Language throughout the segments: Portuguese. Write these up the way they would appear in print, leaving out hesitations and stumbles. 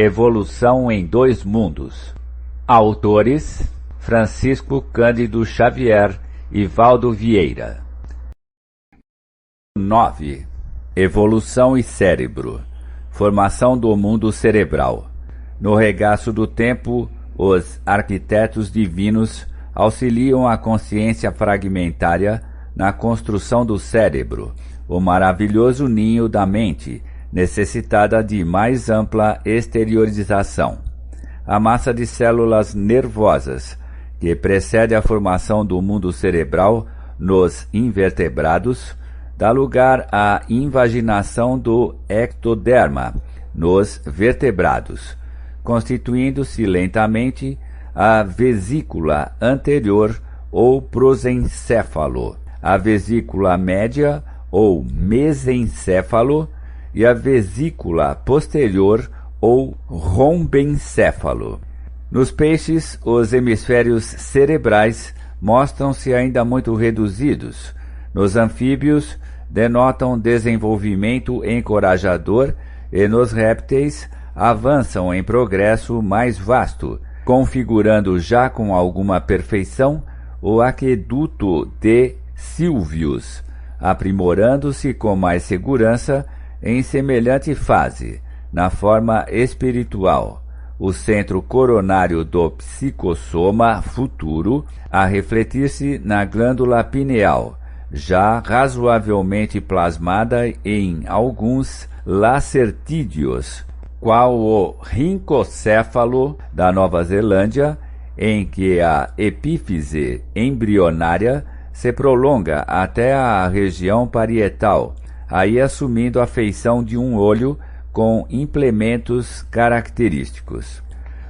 Evolução em dois mundos. Autores: Francisco Cândido Xavier e Valdo Vieira. 9. Evolução e cérebro. Formação do mundo cerebral. No regaço do tempo, os arquitetos divinos auxiliam a consciência fragmentária na construção do cérebro, o maravilhoso ninho da mente, necessitada de mais ampla exteriorização. A massa de células nervosas, que precede a formação do mundo cerebral nos invertebrados, dá lugar à invaginação do ectoderma nos vertebrados, constituindo-se lentamente a vesícula anterior ou prosencéfalo, a vesícula média ou mesencéfalo e a vesícula posterior ou rombencéfalo. Nos peixes, os hemisférios cerebrais mostram-se ainda muito reduzidos. Nos anfíbios, denotam desenvolvimento encorajador e nos répteis avançam em progresso mais vasto, configurando já com alguma perfeição o aqueduto de Sylvius, aprimorando-se com mais segurança em semelhante fase, na forma espiritual, o centro coronário do psicossoma futuro a refletir-se na glândula pineal, já razoavelmente plasmada em alguns lacertídeos, qual o rincocéfalo da Nova Zelândia, em que a epífise embrionária se prolonga até a região parietal, aí assumindo a feição de um olho com implementos característicos.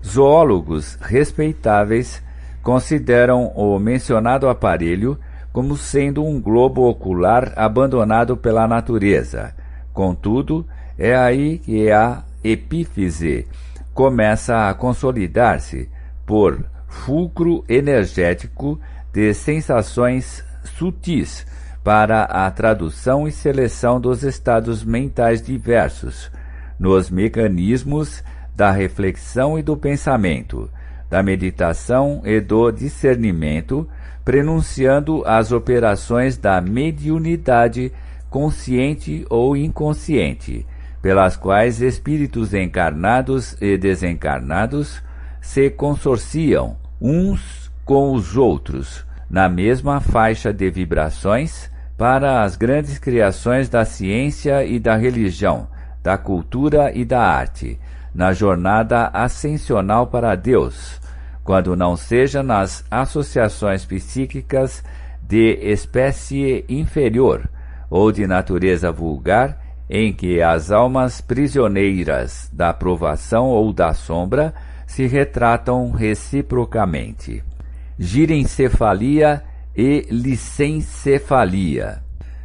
Zoólogos respeitáveis consideram o mencionado aparelho como sendo um globo ocular abandonado pela natureza. Contudo, é aí que a epífise começa a consolidar-se por fulcro energético de sensações sutis para a tradução e seleção dos estados mentais diversos, nos mecanismos da reflexão e do pensamento, da meditação e do discernimento, prenunciando as operações da mediunidade consciente ou inconsciente, pelas quais espíritos encarnados e desencarnados se consorciam uns com os outros, na mesma faixa de vibrações, para as grandes criações da ciência e da religião, da cultura e da arte, na jornada ascensional para Deus, quando não seja nas associações psíquicas de espécie inferior ou de natureza vulgar, em que as almas prisioneiras da provação ou da sombra se retratam reciprocamente. Girencefalia e licencefalia.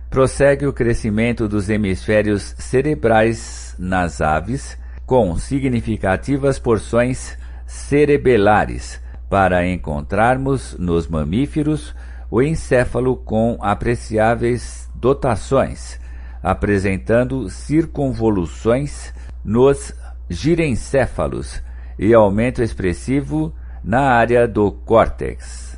Prossegue o crescimento dos hemisférios cerebrais nas aves, com significativas porções cerebelares, para encontrarmos nos mamíferos o encéfalo com apreciáveis dotações, apresentando circunvoluções nos girencéfalos e aumento expressivo na área do córtex.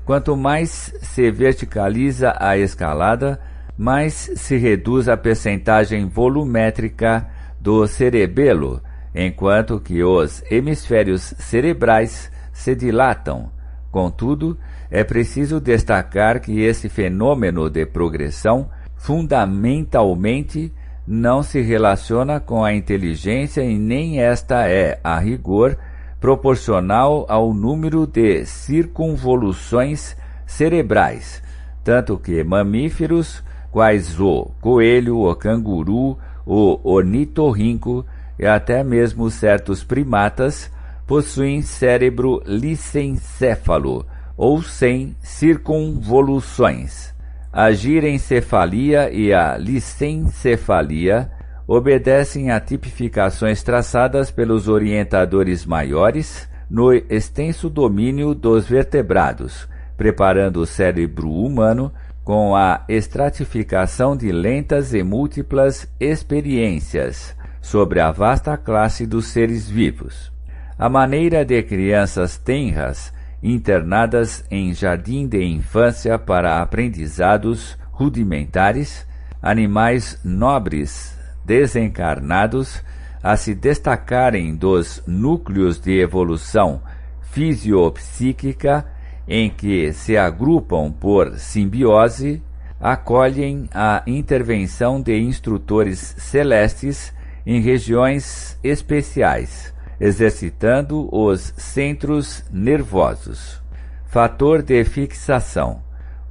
Quanto mais se verticaliza a escalada, mais se reduz a percentagem volumétrica do cerebelo, enquanto que os hemisférios cerebrais se dilatam. Contudo, é preciso destacar que esse fenômeno de progressão fundamentalmente não se relaciona com a inteligência e nem esta é, a rigor, proporcional ao número de circunvoluções cerebrais, tanto que mamíferos, quais o coelho, o canguru, o ornitorrinco e até mesmo certos primatas, possuem cérebro licencéfalo, ou sem circunvoluções. A girencefalia e a licencefalia obedecem a tipificações traçadas pelos orientadores maiores no extenso domínio dos vertebrados, preparando o cérebro humano com a estratificação de lentas e múltiplas experiências, sobre a vasta classe dos seres vivos. A maneira de crianças tenras internadas em jardim de infância para aprendizados rudimentares, animais nobres desencarnados a se destacarem dos núcleos de evolução fisiopsíquica em que se agrupam por simbiose, acolhem a intervenção de instrutores celestes em regiões especiais, exercitando os centros nervosos. Fator de fixação.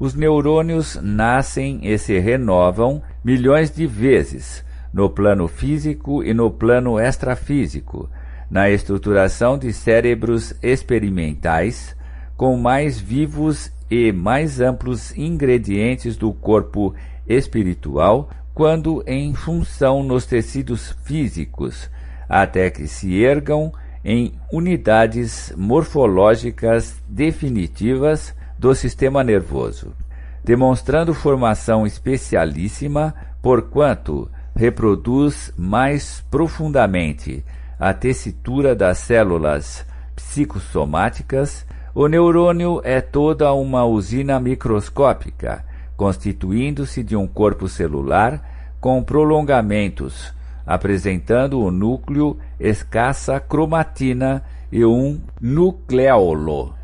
Os neurônios nascem e se renovam milhões de vezes, no plano físico e no plano extrafísico, na estruturação de cérebros experimentais, com mais vivos e mais amplos ingredientes do corpo espiritual, quando em função nos tecidos físicos, até que se ergam em unidades morfológicas definitivas do sistema nervoso, demonstrando formação especialíssima, porquanto reproduz mais profundamente a tessitura das células psicossomáticas. O neurônio é toda uma usina microscópica, constituindo-se de um corpo celular com prolongamentos, apresentando o núcleo escassa cromatina e um nucleolo.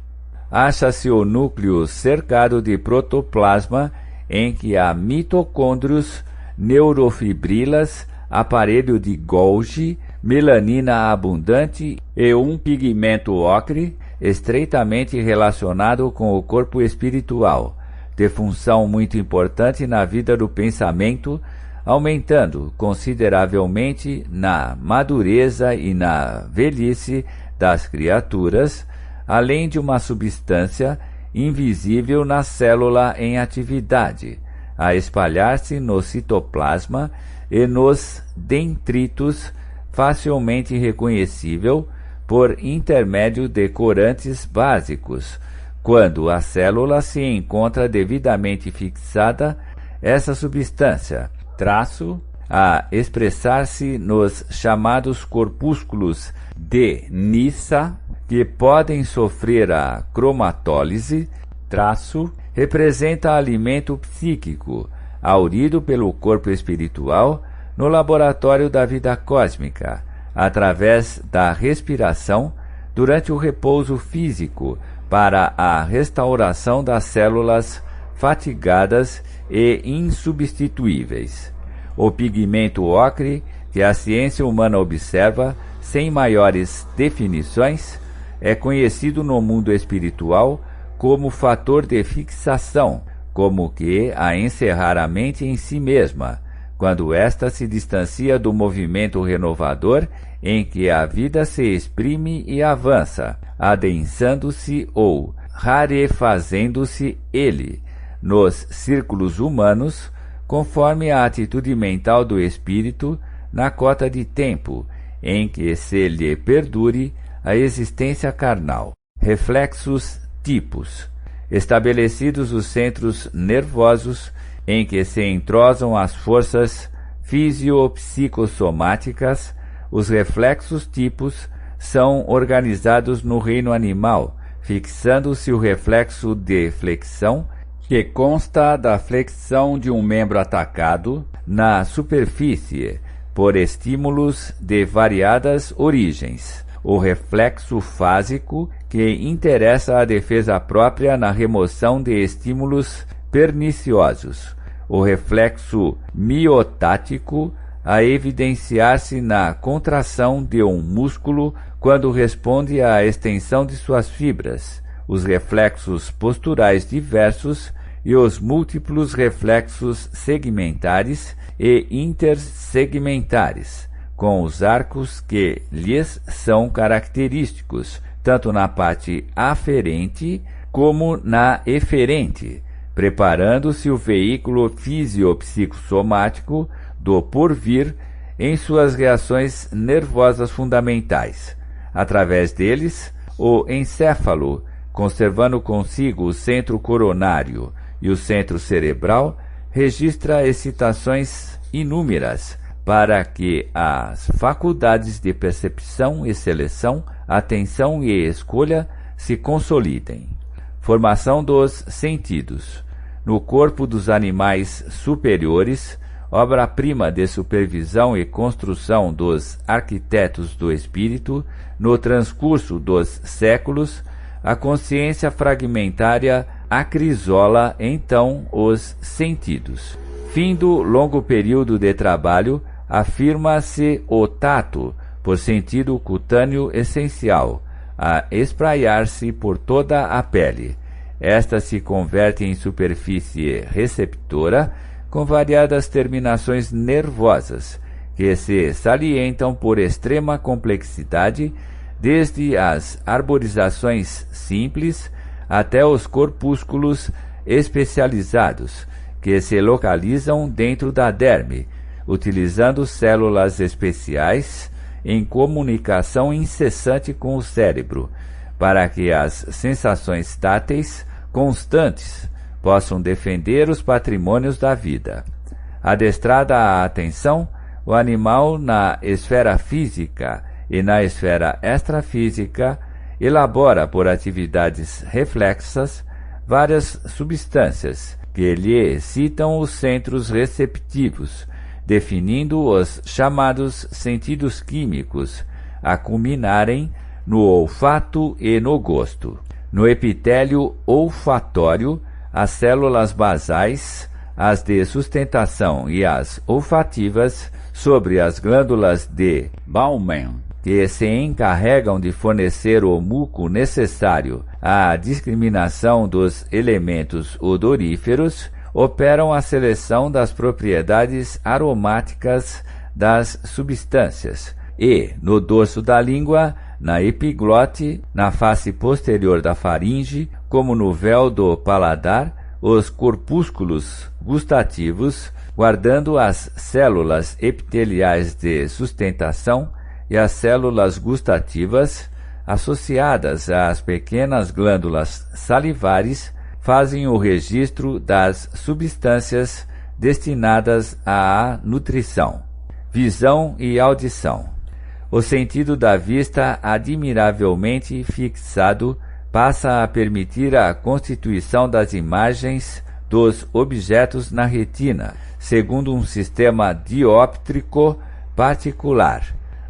Acha-se o núcleo cercado de protoplasma, em que há mitocôndrios, neurofibrilas, aparelho de Golgi, melanina abundante e um pigmento ocre estreitamente relacionado com o corpo espiritual, de função muito importante na vida do pensamento, aumentando consideravelmente na madureza e na velhice das criaturas, além de uma substância invisível na célula em atividade, a espalhar-se no citoplasma e nos dendritos, facilmente reconhecível por intermédio de corantes básicos. Quando a célula se encontra devidamente fixada, essa substância, a expressar-se nos chamados corpúsculos de Nissa, que podem sofrer a cromatólise, representa alimento psíquico, aurido pelo corpo espiritual no laboratório da vida cósmica, através da respiração durante o repouso físico, para a restauração das células fatigadas e insubstituíveis. O pigmento ocre, que a ciência humana observa sem maiores definições, é conhecido no mundo espiritual como fator de fixação, como que a encerrar a mente em si mesma, quando esta se distancia do movimento renovador em que a vida se exprime e avança, adensando-se ou rarefazendo-se ele, nos círculos humanos, conforme a atitude mental do espírito na cota de tempo em que se lhe perdure a existência carnal. Reflexos tipos. Estabelecidos os centros nervosos em que se entrosam as forças fisiopsicossomáticas, os reflexos tipos são organizados no reino animal, fixando-se o reflexo de flexão, que consta da flexão de um membro atacado na superfície por estímulos de variadas origens. O reflexo fásico, que interessa a defesa própria na remoção de estímulos perniciosos. O reflexo miotático, a evidenciar-se na contração de um músculo quando responde à extensão de suas fibras. Os reflexos posturais diversos e os múltiplos reflexos segmentares e intersegmentares, com os arcos que lhes são característicos, tanto na parte aferente como na eferente, preparando-se o veículo fisiopsicossomático do porvir em suas reações nervosas fundamentais. Através deles, o encéfalo, conservando consigo o centro coronário e o centro cerebral, registra excitações inúmeras, para que as faculdades de percepção e seleção, atenção e escolha se consolidem. Formação dos sentidos. No corpo dos animais superiores, obra-prima de supervisão e construção dos arquitetos do espírito, no transcurso dos séculos, a consciência fragmentária acrisola então os sentidos. Fim do longo período de trabalho, afirma-se o tato, por sentido cutâneo essencial, a espraiar-se por toda a pele. Esta se converte em superfície receptora, com variadas terminações nervosas, que se salientam por extrema complexidade, desde as arborizações simples até os corpúsculos especializados, que se localizam dentro da derme, utilizando células especiais em comunicação incessante com o cérebro, para que as sensações táteis constantes possam defender os patrimônios da vida. Adestrada a atenção, o animal na esfera física e na esfera extrafísica elabora por atividades reflexas várias substâncias que lhe excitam os centros receptivos, definindo os chamados sentidos químicos, a culminarem no olfato e no gosto. No epitélio olfatório, as células basais, as de sustentação e as olfativas, sobre as glândulas de Bowman, que se encarregam de fornecer o muco necessário à discriminação dos elementos odoríferos, operam a seleção das propriedades aromáticas das substâncias, e, no dorso da língua, na epiglote, na face posterior da faringe, como no véu do paladar, os corpúsculos gustativos, guardando as células epiteliais de sustentação e as células gustativas, associadas às pequenas glândulas salivares, fazem o registro das substâncias destinadas à nutrição. Visão e audição. O sentido da vista, admiravelmente fixado, passa a permitir a constituição das imagens dos objetos na retina, segundo um sistema dióptrico particular,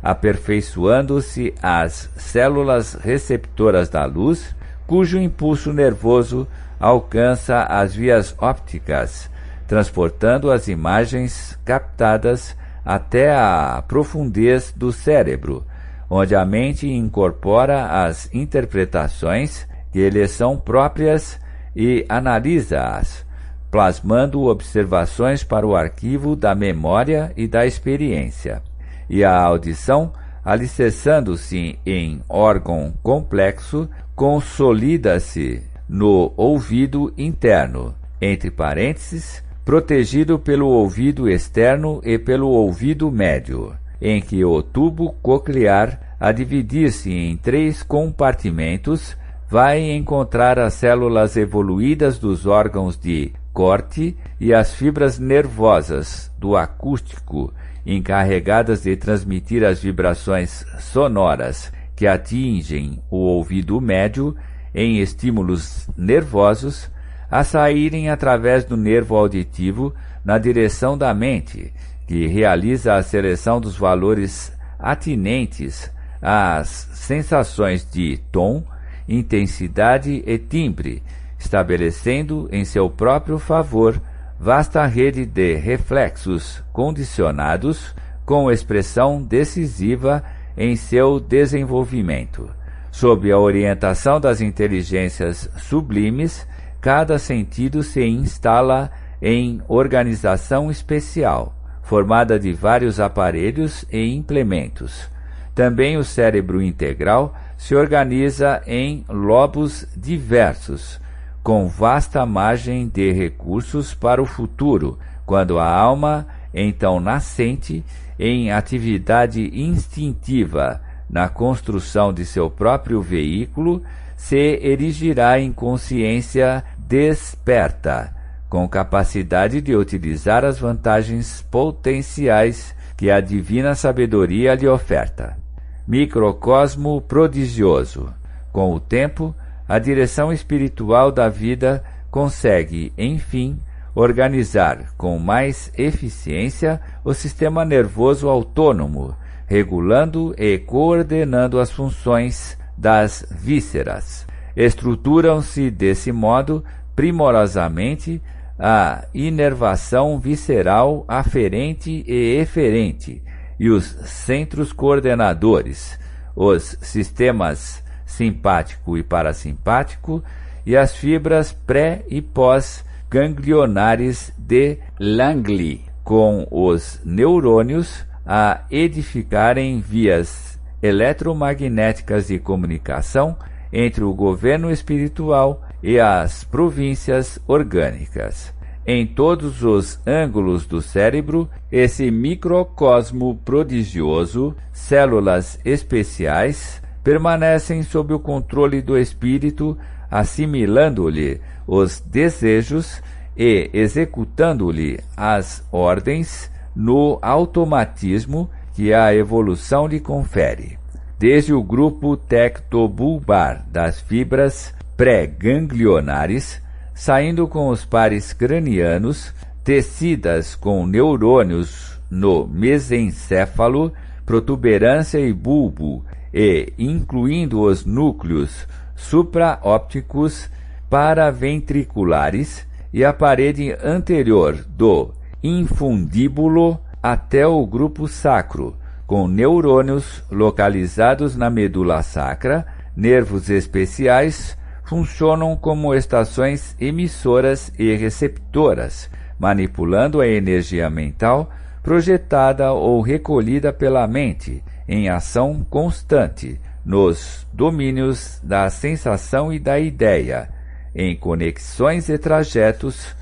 aperfeiçoando-se as células receptoras da luz, cujo impulso nervoso alcança as vias ópticas, transportando as imagens captadas até a profundez do cérebro, onde a mente incorpora as interpretações que lhe são próprias e analisa-as, plasmando observações para o arquivo da memória e da experiência. E a audição, alicerçando-se em órgão complexo, consolida-se no ouvido interno, entre parênteses, protegido pelo ouvido externo e pelo ouvido médio, em que o tubo coclear, a dividir-se em 3 compartimentos, vai encontrar as células evoluídas dos órgãos de corte e as fibras nervosas do acústico, encarregadas de transmitir as vibrações sonoras que atingem o ouvido médio em estímulos nervosos, a saírem através do nervo auditivo na direção da mente, que realiza a seleção dos valores atinentes às sensações de tom, intensidade e timbre, estabelecendo em seu próprio favor vasta rede de reflexos condicionados com expressão decisiva em seu desenvolvimento. Sob a orientação das inteligências sublimes, cada sentido se instala em organização especial, formada de vários aparelhos e implementos. Também o cérebro integral se organiza em lobos diversos, com vasta margem de recursos para o futuro, quando a alma, então nascente, em atividade instintiva na construção de seu próprio veículo, se erigirá em consciência desperta, com capacidade de utilizar as vantagens potenciais que que a divina sabedoria lhe oferta. Microcosmo prodigioso. Com o tempo, a direção espiritual da vida consegue, enfim, organizar com mais eficiência o sistema nervoso autônomo, regulando e coordenando as funções das vísceras. Estruturam-se desse modo primorosamente a inervação visceral aferente e eferente e os centros coordenadores, os sistemas simpático e parasimpático e as fibras pré- e pós-ganglionares de Langley, com os neurônios a edificarem vias eletromagnéticas de comunicação entre o governo espiritual e as províncias orgânicas. Em todos os ângulos do cérebro, esse microcosmo prodigioso, células especiais, permanecem sob o controle do espírito, assimilando-lhe os desejos e executando-lhe as ordens no automatismo que a evolução lhe confere. Desde o grupo tectobulbar das fibras pré-ganglionares, saindo com os pares cranianos, tecidas com neurônios no mesencéfalo, protuberância e bulbo, e incluindo os núcleos supraópticos paraventriculares e a parede anterior do infundíbulo até o grupo sacro, com neurônios localizados na medula sacra, nervos especiais, funcionam como estações emissoras e receptoras, manipulando a energia mental projetada ou recolhida pela mente em ação constante nos domínios da sensação e da ideia, em conexões e trajetos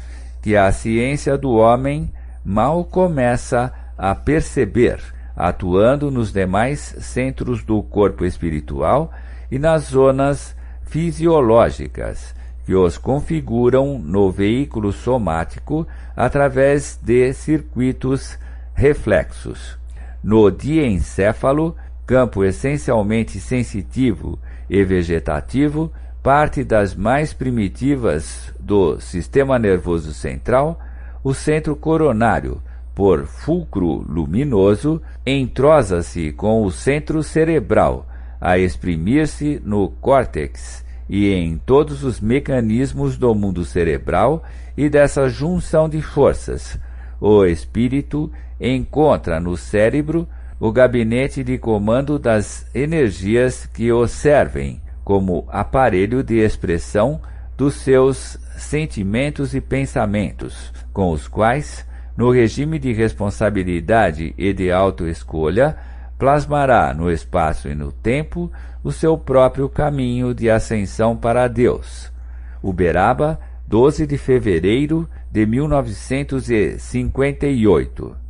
que a ciência do homem mal começa a perceber, atuando nos demais centros do corpo espiritual e nas zonas fisiológicas que os configuram no veículo somático através de circuitos reflexos. No diencéfalo, campo essencialmente sensitivo e vegetativo, parte das mais primitivas do sistema nervoso central, o centro coronário, por fulcro luminoso, entrosa-se com o centro cerebral, a exprimir-se no córtex e em todos os mecanismos do mundo cerebral e dessa junção de forças. O espírito encontra no cérebro o gabinete de comando das energias que o servem como aparelho de expressão dos seus sentimentos e pensamentos, com os quais, no regime de responsabilidade e de autoescolha, plasmará no espaço e no tempo o seu próprio caminho de ascensão para Deus. Uberaba, 12 de fevereiro de 1958.